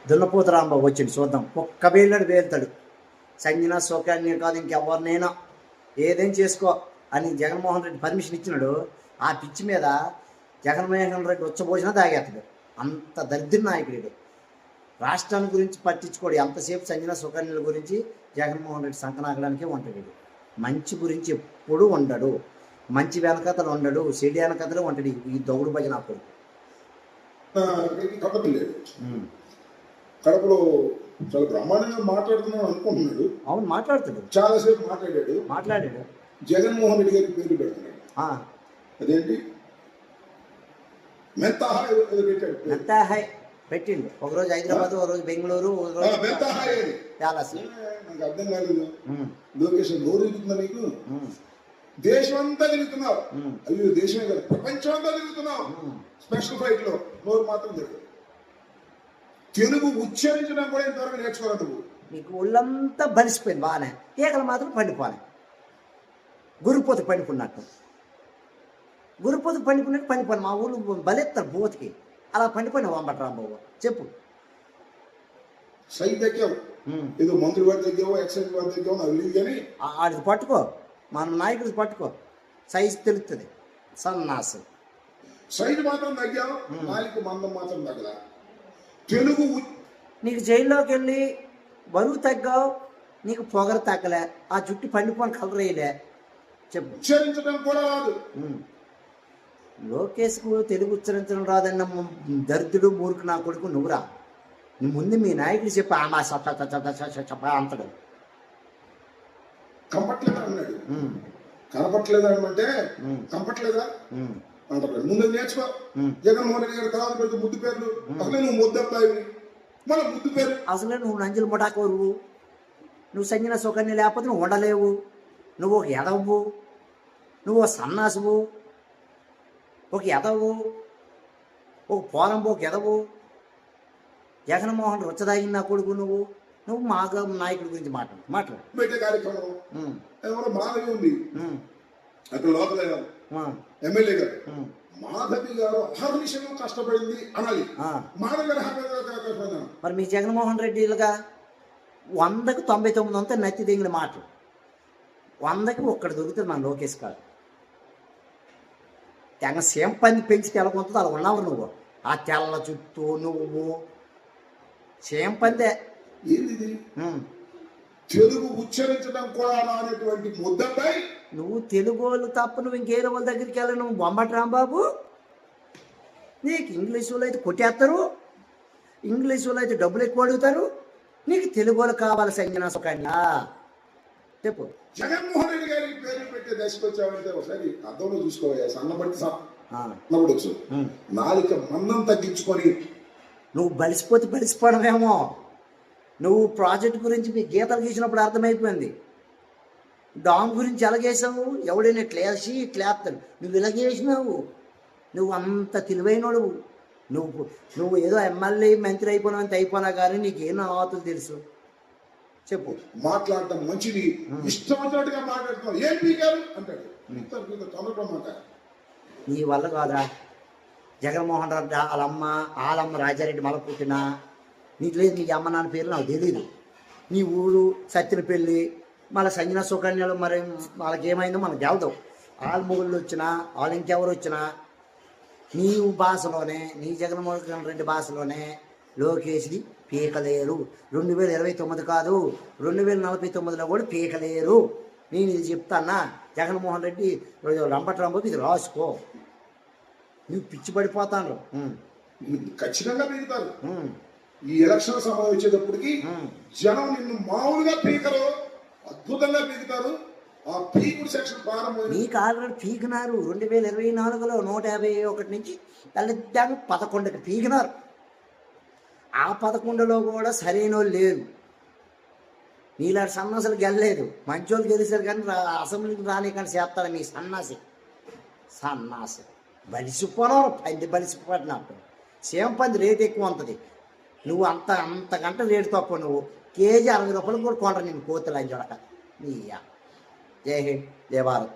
దున్నపోత రాంబాబు వచ్చింది చూద్దాం. ఒక్క వేళ్ళడు వేలుతాడు. సంజన సౌకర్యం కాదు ఇంకెవరినైనా ఏదేం చేసుకో అని జగన్మోహన్ రెడ్డి పర్మిషన్ ఇచ్చినాడు. ఆ పిచ్చి మీద జగన్మోహన్ రెడ్డి ఉచ్చబోసినా తాగేస్తాడు. అంత దరిద్ర నాయకుడు. రాష్ట్రాన్ని గురించి పట్టించుకోడు. ఎంతసేపు సంజన సుకన్యల గురించి జగన్మోహన్ రెడ్డి సంకనాగడానికే ఉంటాడు. మంచి గురించి ఎప్పుడూ ఉండడు. మంచి వెనకథలు ఉండడు, చెడు వెనకథలు ఉంటాడు. ఈ దొంగడు భజన అప్పుడు కడపలో చాలా బ్రహ్మాండంగా మాట్లాడుతున్నాడు అనుకుంటున్నాడు. అవును, మాట్లాడుతాడు. చాలాసేపు మాట్లాడాడు. జగన్మోహన్ రెడ్డి గారికి పేరు పెడుతున్నాడు. అదేంటి మెత్తాహాయ్ పెట్టిండు. ఒకరోజు హైదరాబాద్, ఒక రోజు బెంగళూరు, ఒక రోజు ప్యాలెస్. నాకు అర్థం కాలేదు. లోకేష్ నోరు తిరుగుతుందా నీకు? దేశం అంతా తిరుగుతున్నావు. అయ్యో దేశమే కదా, ప్రపంచం అంతా తిరుగుతున్నావు. స్పెషల్ ఫ్లైట్ లో నోరు మాత్రం తిరుగు. తెలుగు ఉచ్చరించడం కూడా ఇంతవరకు నేర్చుకోవాలి. నీకు ఒళ్ళంతా బలిసిపోయింది బాగానే, ఈకలు మాత్రం పండిపోవాలి. గురుపోతు పండుకున్నట్టు, గురుపోతు పండుకున్నట్టు పండిపోయి మా ఊళ్ళు బలెత్తారు బోతికి. అలా పండిపోయిన వంబట రాంబాబు చెప్పు. సైడ్ దగ్గావు, ఏదో మంత్రి వారి దగ్గర ఎక్సైజ్ వారి దగ్గర అవి కానీ ఆడిది పట్టుకో, మన నాయకుడిది పట్టుకో, సైజు తెలుస్తుంది. సన్నాసు సైజు మాత్రం తగ్గావు, నాలుగు మందం మాత్రం తగ్గదా. తెలుగు నీకు జైల్లోకి వెళ్ళి బరువు తగ్గావు, నీకు పొగరు తగ్గలే, ఆ జుట్టు పండిపోని కలర్ వేయలే. చెప్పు. ఉచ్చరించడం కూడా రాదు. లోకేష్కు తెలుగు ఉచ్చరించడం రాదన్న దరిద్రుడు మూర్ఖు నా కొడుకు నువ్వురా. ముందు మీ నాయకుడు చెప్పి ఆమా చెప్ప అంతడు. కంపట్లేదా అన్నాడు. కనపట్లేదా అంటే కంపట్లేదా అంటారు. ముందు నేర్చుకో. జగన్మోహన్ రెడ్డి గారు తర్వాత పెద్ద ముద్దు పేర్లు. అసలే నువ్వు ముద్దబ్బాయి, మన ముద్దు పేరు. అసలే నువ్వు నంజులు ముఠాకోరువు. నువ్వు సంజన సుకన్య లేకపోతే నువ్వు ఉండలేవు. నువ్వు ఒక ఎదవు, నువ్వు ఒక సన్నాసువు, ఒక ఎదవు, ఒక పోలంబో ఒక ఎదవు. జగన్మోహన్ రుచ్చదాగిన నా కొడుకు నువ్వు మాగా నాయకుడి గురించి మాట్లాడు. పెట్టే కార్యక్రమం ఎవరో మాధవి ఉంది అక్కడ లోకల్ ఎమ్మెల్యే గారు. మాధవి గారు అహర్నిశం కష్టపడింది అనాలి. మాధవి గారు మరి మీ జగన్మోహన్ రెడ్డిలుగా 100కు 99 అంతా నత్తి దింగిన మాటలు, 100కి ఒక్కటి దొరుకుతుంది మన లోకేష్ గారు. తెగ సేమ్ పంది పెంచి తెలకొంటుంది అలా ఉన్నావు నువ్వు. ఆ తెల్ల చుట్టూ నువ్వు సేమ్ పందే. ఏంది తెలుగు ఉచ్చరించడం కూడా అనేటువంటి ముద్దపై నువ్వు తెలుగు వాళ్ళు తప్ప నువ్వు ఇంకేరే వాళ్ళ దగ్గరికి వెళ్ళి నువ్వు బొమ్మటి రాంబాబు. నీకు ఇంగ్లీష్ వాళ్ళు అయితే కొట్టేస్తారు, ఇంగ్లీష్ వాళ్ళు అయితే డబ్బులు ఎక్కువ అడుగుతారు. నీకు తెలుగు వాళ్ళు కావాలి సంజన సుకన్య. చెప్పు. జగన్మోహన్ రెడ్డి గారికి పేరు పెట్టే దశకు వచ్చావంటే ఒకసారి అర్థంలో చూసుకోవా. సన్నబడి నాలుక మందం తగ్గించుకొని నువ్వు బలిసిపోవడమేమో. నువ్వు ప్రాజెక్ట్ గురించి మీ గీతలు గీసినప్పుడు అర్థమైపోయింది. డామ్ గురించి ఎలాగేసావు, ఎవడైనా ఇట్లేసి ఇట్లేస్తాడు. నువ్వు ఇలాగేసినావు. నువ్వు అంత తెలివైనడు. నువ్వు ఏదో ఎమ్మెల్యే మంత్రి అయిపోయినా కానీ నీకేం ఆతులు తెలుసు. చెప్పు. మాట్లాడటం మంచిది, ఇష్టం వచ్చినట్టుగా మాట్లాడుతున్నావు. ఏం పీకారు అంటాడు. నీ వల్ల కాదా జగన్మోహన్ రెడ్డి వాళ్ళమ్మ రాజారెడ్డి మళ్ళీ పుట్టినా నీకు లేదు. నీ అమ్మ నాన్న పేర్లు నాకు తెలియదు. నీ ఊరు సత్యనపల్లి, మళ్ళీ సంజన సుకన్యలు మరి వాళ్ళకి ఏమైందో మనకు తెలదావు. వాళ్ళ మొగుళ్ళు వచ్చినా వాళ్ళు ఇంకెవరు వచ్చినా నీ భాషలోనే, నీ జగన్మోహన్ రెడ్డి భాషలోనే లోకేష్ది పీకలేరు. 2029 కాదు, 2049లో కూడా పీకలేరు. నేను ఇది చెప్తానా. జగన్మోహన్ రెడ్డి రంపట్రాంబాబు ఇది రాసుకో. నువ్వు పిచ్చి పడిపోతాను. ఖచ్చితంగా పీకుతారు. ఈ ఎలక్షన్ సమయం వచ్చేటప్పటికి జనం నిన్ను మామూలుగా పీకరు, అద్భుతంగా పీకుతారు. ఆ పీకుడు సెక్షన్ ప్రారంభం. నీకు ఆల్రెడీ పీకినారు. 2024లో 151 నుంచి 11కి పీకినారు. ఆ 11లో కూడా సరైన వాళ్ళు లేరు. నీలాంటి సన్నాసులు గెలలేదు. మంచోళ్ళు గెలిచారు కానీ అసెంబ్లీకి రానికని చేస్తాడు మీ సన్నాసి. బలిసిపోను పంది బలిసిపోయినట్టు. సేమ్ పంది రేటు ఎక్కువ ఉంటుంది. నువ్వు అంతకంటే రేటు తక్కువ. నువ్వు కేజీ 60 రూపాయలు కూడా కొంటారు నేను కోతులు అని చూడక. జై హింద్, జై భారత్.